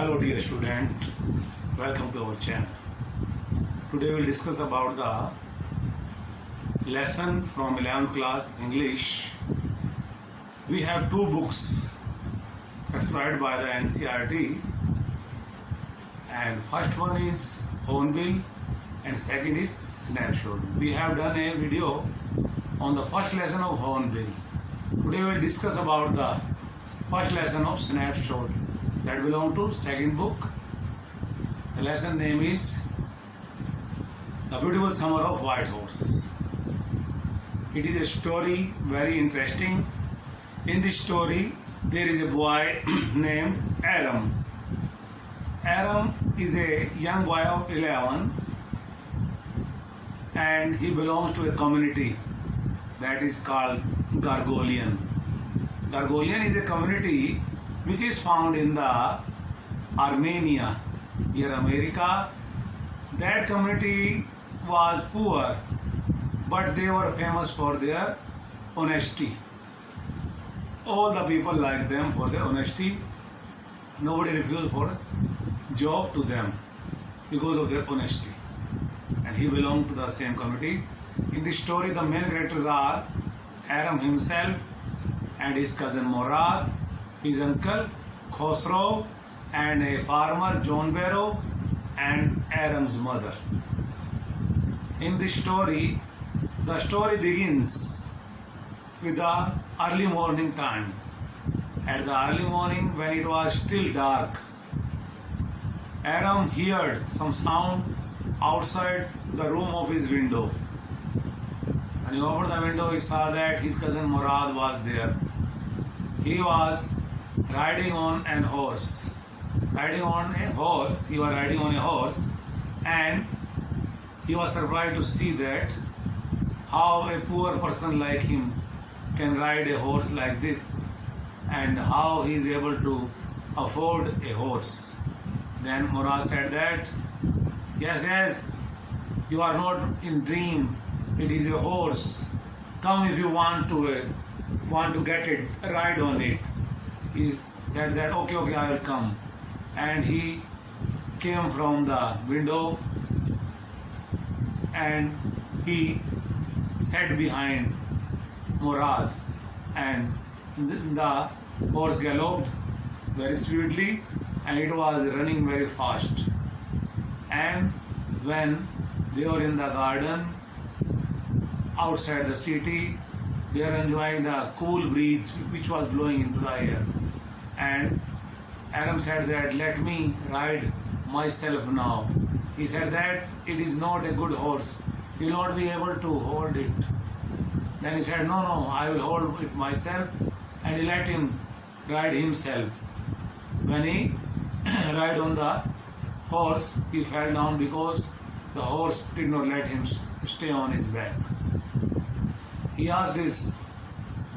Hello dear student, welcome to our channel. Today we will discuss about the lesson from 11th class English. We have two books prescribed by the NCERT, and first one is Hornbill and second is Snapshot. We have done a video on the first lesson of Hornbill. Today we will discuss about the first lesson of Snapshot that belong to second book. The lesson name is The Beautiful Summer of White Horse. It is a story very interesting. In this story there is a boy named Aram. Aram is a young boy of 11 and he belongs to a community that is called Gargolian. Gargolian is a community which is found in the Armenia, near America. That community was poor, but they were famous for their honesty. All the people liked them for their honesty. Nobody refused for job to them because of their honesty. And he belonged to the same community. In this story, the main characters are Aram himself and his cousin Morad, his uncle Khosrow, and a farmer John Barrow, and Aram's mother. In this story, the story begins with the early morning time. At the early morning, when it was still dark, Aram heard some sound outside the room of his window. When he opened the window, he saw that his cousin Morad was there. He was riding on a horse. He was riding on a horse, and he was surprised to see that how a poor person like him can ride a horse like this, and how he is able to afford a horse. Then Morad said that, yes, you are not in dream, it is a horse. Come if you want to get it, ride on it. He said that, okay, I will come. And he came from the window and he sat behind Morad, and the horse galloped very sweetly and it was running very fast. And when they were in the garden outside the city, they are enjoying the cool breeze which was blowing into the air. And Aram said that, let me ride myself now. He said that it is not a good horse. He will not be able to hold it. Then he said, no, I will hold it myself, and he let him ride himself. When he ride on the horse, he fell down because the horse did not let him stay on his back. He asked his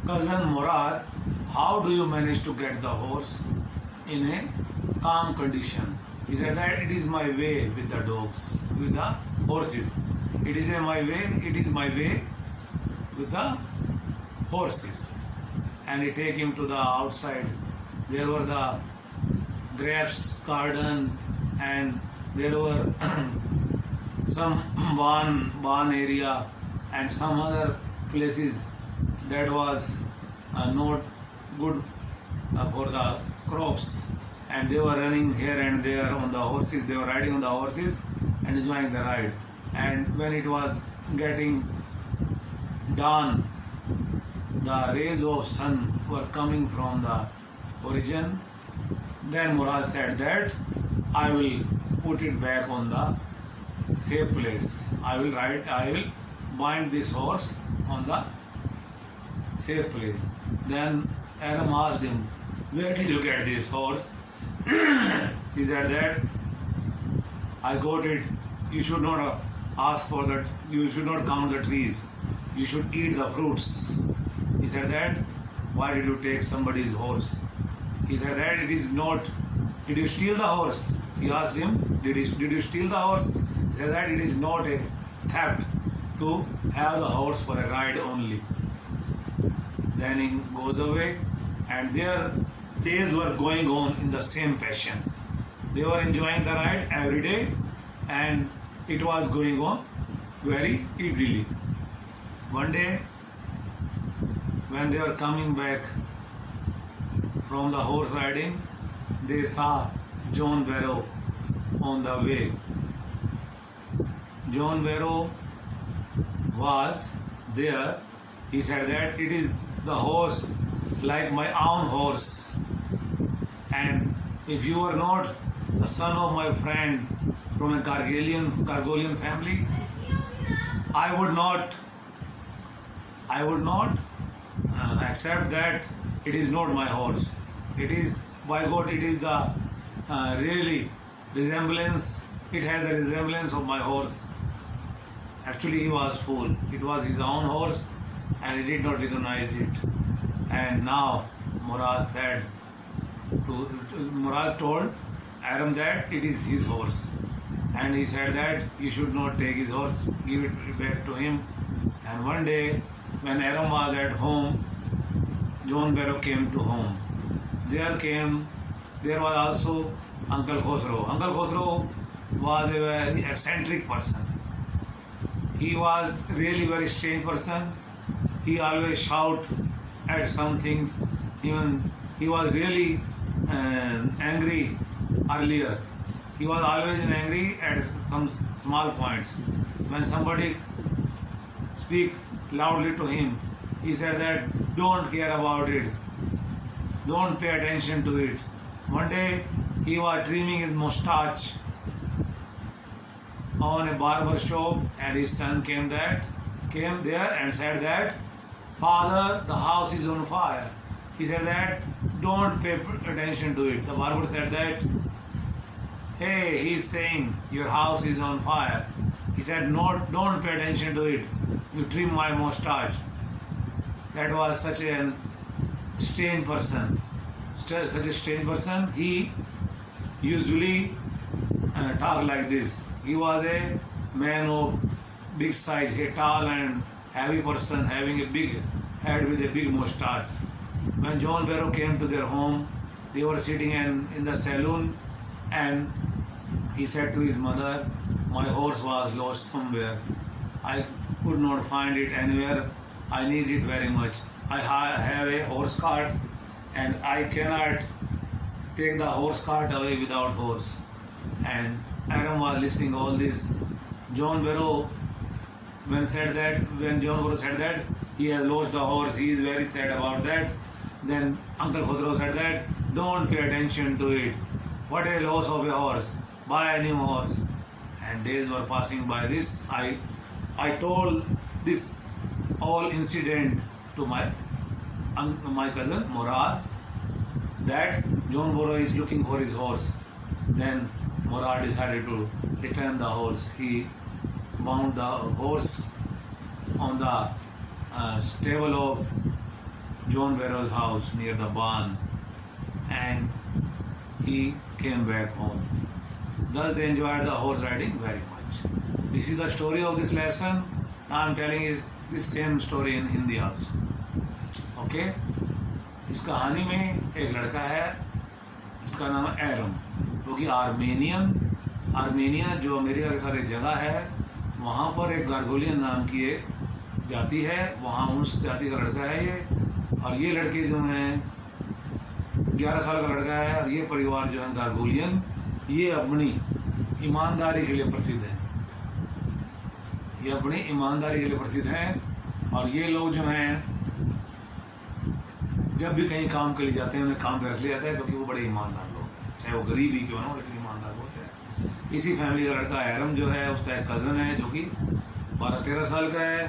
cousin Morad, how do you manage to get the horse in a calm condition? He said that it is my way with the dogs, with the horses. It is my way with the horses. And he take him to the outside. There were the grapes garden, and there were some barn area and some other places that was not good for the crops, and they were running here and there on the horses. They were riding on the horses and enjoying the ride. And when it was getting dawn, the rays of sun were coming from the origin. Then Morad said that I will put it back on the safe place. I will bind this horse on the safe place. Then Aram asked him, where did you get this horse? He said that I got it. You should not ask for that. You should not count the trees. You should eat the fruits. He said that, why did you take somebody's horse? He said that it is not. Did you steal the horse? He asked him, did you steal the horse? He said that it is not a theft to have the horse for a ride only. Then he goes away, and their days were going on in the same passion. They were enjoying the ride every day, and it was going on very easily. One day, when they were coming back from the horse riding, they saw John Barrow on the way. John Barrow was there. He said that it is the horse like my own horse, and if you are not the son of my friend from a Gargolian family, I would not accept that it is not my horse. It is, by God, it is the really resemblance. It has a resemblance of my horse. Actually, he was fool. It was his own horse, and he did not recognize it. And now Murad told Aram that it is his horse, and he said that you should not take his horse, give it back to him. And one day, when Aram was at home, John Barrow came to home. There was also Uncle Khosrow. Uncle Khosrow was a very eccentric person. He was really very strange person. He always shout at some things. Even he was really angry earlier. He was always angry at some small points. When somebody speak loudly to him, he said that don't care about it. Don't pay attention to it. One day he was trimming his mustache on a barber shop, and his son came there and said that, Father, the house is on fire. He said that don't pay attention to it. The barber said that, hey, he's saying your house is on fire. He said, no, don't pay attention to it. You trim my mustache. That was such a strange person. Such a strange person. He usually talked like this. He was a man of big size, a tall and heavy person having a big head with a big mustache. When John Barrow came to their home, they were sitting in the saloon, and he said to his mother, my horse was lost somewhere. I could not find it anywhere. I need it very much. I have a horse cart, and I cannot take the horse cart away without horse. And Aram was listening all this. John Barrow, when John Barrow said that he has lost the horse, he is very sad about that. Then Uncle Khosrow said that don't pay attention to it. What a loss of a horse. Buy a new horse. And days were passing by this. I told this all incident to my cousin Murad, that John Barrow is looking for his horse. Then Murad decided to return the horse. He bound the horse on the stable of John Barrow's house near the barn, and he came back home. Thus they enjoyed the horse riding very much. This is the story of this lesson. Now I am telling is this same story in Hindi also. Okay? इस कहानी में एक लड़का है जिसका नाम है एरम, जो कि आर्मेनिया जो अमेरिका के साथ एक जगह है, वहाँ पर एक गार्गोलियन नाम की एक जाति है, वहाँ उस जाति का लड़का है ये। और ये लड़के जो हैं 11 साल का लड़का है, और ये परिवार जो है गार्गोलियन, ये अपनी ईमानदारी के लिए प्रसिद्ध है। ये अपनी ईमानदारी के लिए प्रसिद्ध है। और ये लोग जो हैं जब भी कहीं काम के लिए जाते हैं उन्हें काम पे रख लिया जाता है, क्योंकि वो बड़े ईमानदार लोग हैं, चाहे वो गरीब ही क्यों ना हो, लेकिन ईमानदार होते हैं। इसी फैमिली का लड़का एरम जो है, उसका एक कज़न है जो कि 12-13 साल का है,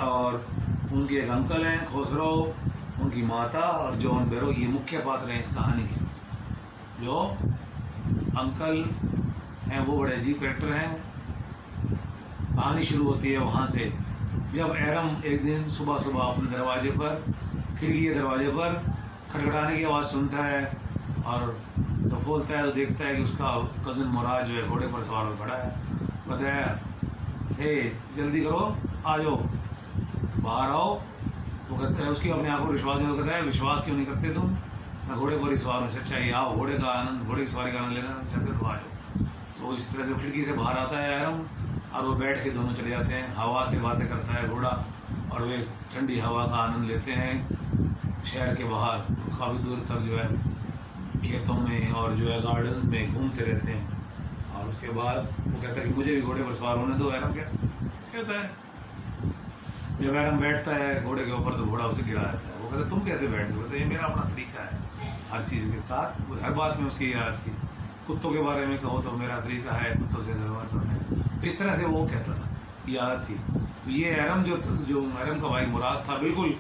और उनके एक अंकल हैं खोसरो, उनकी माता और जॉन बैरो, ये मुख्य पात्र हैं इस कहानी के। जो अंकल हैं वो बड़े अजीब कैरेक्टर हैं। कहानी शुरू होती है वहाँ से, जब एरम एक दिन सुबह सुबह अपने दरवाजे पर, खिड़की के दरवाजे पर खटखटाने की आवाज़ सुनता है, और जब खोलता है तो देखता है कि उसका कज़न मुराद जो है घोड़े पर सवार होकर खड़ा है। बताया, हे जल्दी करो, आ जाओ, बाहर आओ। वो कहता है, उसकी अपने आंखों पर विश्वास नहीं, कहता है विश्वास क्यों नहीं करते तुम? मैं घोड़े पर ही सवार हूँ, सच्चाई आओ घोड़े का आनंद, घोड़े की सवारी का आनंद लेना चाहते हो तो आ जाओ। तो इस तरह से खिड़की से बाहर आता है एरम और वो बैठ के दोनों चले जाते हैं, हवा से बातें करता है घोड़ा और वे ठंडी हवा का आनंद लेते हैं। शहर के बाहर काफ़ी दूर तक जो है खेतों में और जो है गार्डन में घूमते रहते हैं। और उसके बाद वो कहता है कि मुझे भी घोड़े पर सवार होने दो। एरम क्या कहता है, जब एरम बैठता है घोड़े के ऊपर तो घोड़ा उसे गिरा देता है। वो कहता है तुम कैसे बैठ गए? तो ये मेरा अपना तरीका है, हर चीज़ के साथ हर बात में उसकी याद थी। कुत्तों के बारे में कहो तो मेरा तरीका है कुत्तों से व्यवहार करने का। इस तरह से वो कहता था, याद थी। तो ये एरम जो एरम का भाई मुराद था, बिल्कुल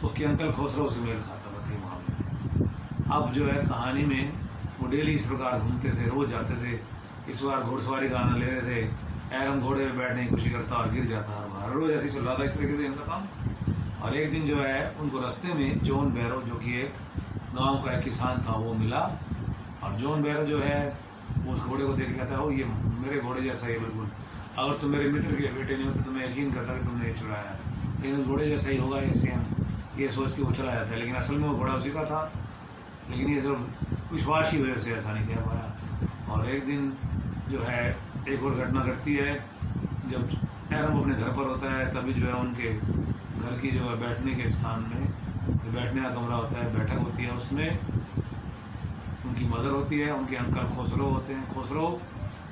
उसके अंकल खोसरो से मेल खाता था कई मामले में। अब जो है कहानी में वो डेली इस प्रकार घूमते थे, रोज जाते थे। इस बार घुड़सवारी का आनंद ले रहे थे। एरम घोड़े पे बैठने की कोशिश करता और गिर जाता हर रोज ऐसे चल रहा था इस तरीके से इनका काम। और एक दिन जो है उनको रास्ते में जॉन बैरो जो कि एक गांव का एक किसान था वो मिला। और जॉन बैरो जो है वो उस घोड़े को देख के कहता है, ओ ये मेरे घोड़े जैसा ही बिल्कुल, अगर तुम मेरे मित्र के बेटे नहीं होते तो मैं यकीन करता कि तुमने ये चुराया है, लेकिन उस घोड़े जैसा ही होगा ऐसे हम ये सोच के वो चला जाता है। लेकिन असल में वो घोड़ा उसी का था, लेकिन ये सब विश्वास की वजह से ऐसा नहीं कह पाया। और एक दिन जो है एक और घटना घटती है, जब एरम अपने घर पर होता है तभी जो है उनके घर की जो है बैठने के स्थान में जो बैठने का कमरा होता है, बैठक होती है, उसमें उनकी मदर होती है, उनके अंकल खोसरो होते हैं। खोसरो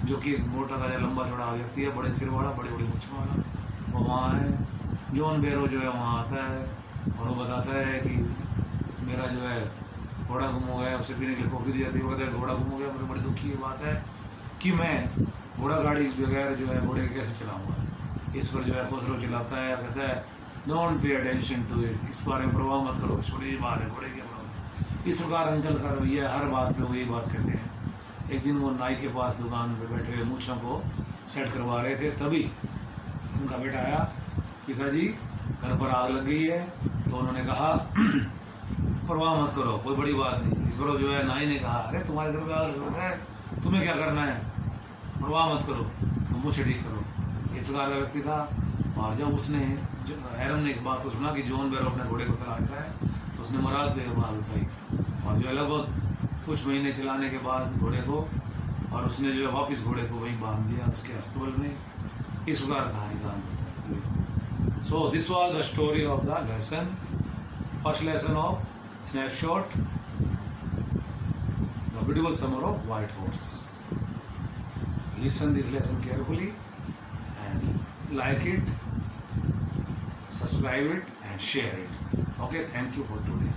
जो कि मोटा ताजा लंबा चौड़ा व्यक्ति है, बड़े सिर वाला, बड़ी बड़ी मुछ वाला, वो वहाँ है। जॉन बैरो जो है वहाँ आता है और वो बताता है कि मेरा जो है घोड़ा गुम हो गया, उसे पीने के लिए कॉफी दी जाती है। वो कहता है घोड़ा गुम हो गया, मुझे बड़ी दुखी की बात है कि मैं घोड़ा गाड़ी बगैर जो है घोड़े कैसे चलाऊँगा। इस पर जो है खोसरो चिल्लाता है, कहता है don't pay attention to it, इस बारे में प्रभाव मत करो, छोटी बात है, घोड़े की प्रभाव। इस प्रकार अंकल का रवैया, हर बात पे वो यही बात कहते हैं। एक दिन वो नाई के पास दुकान पे बैठे हुए मूछों को सेट करवा रहे थे, तभी उनका बेटा आया, पिताजी घर पर आग लग गई है। तो उन्होंने कहा परवाह मत करो, कोई बड़ी बात नहीं। इस पर जो है नाई ने कहा, अरे तुम्हारे घर पर आग लग रहा है, तुम्हें क्या करना है, परवाह मत करो, तुम मुझे ठीक करो। इस प्रकार का व्यक्ति था। और जब उसने एरम ने इस बात को सुना कि जॉन बैरो अपने घोड़े को तलाश रहा है, तो उसने मुराद को यह बात बताई। और जो है लगभग कुछ महीने चलाने के बाद घोड़े को, और उसने जो है वापस घोड़े को वहीं बांध दिया उसके अस्तबल में। इस प्रकार कहानी का अंत होता है। So this was the story of the lesson, first lesson of snapshot, the beautiful summer of white horse. Listen this lesson carefully and like it, subscribe it and share it. Okay, thank you for today.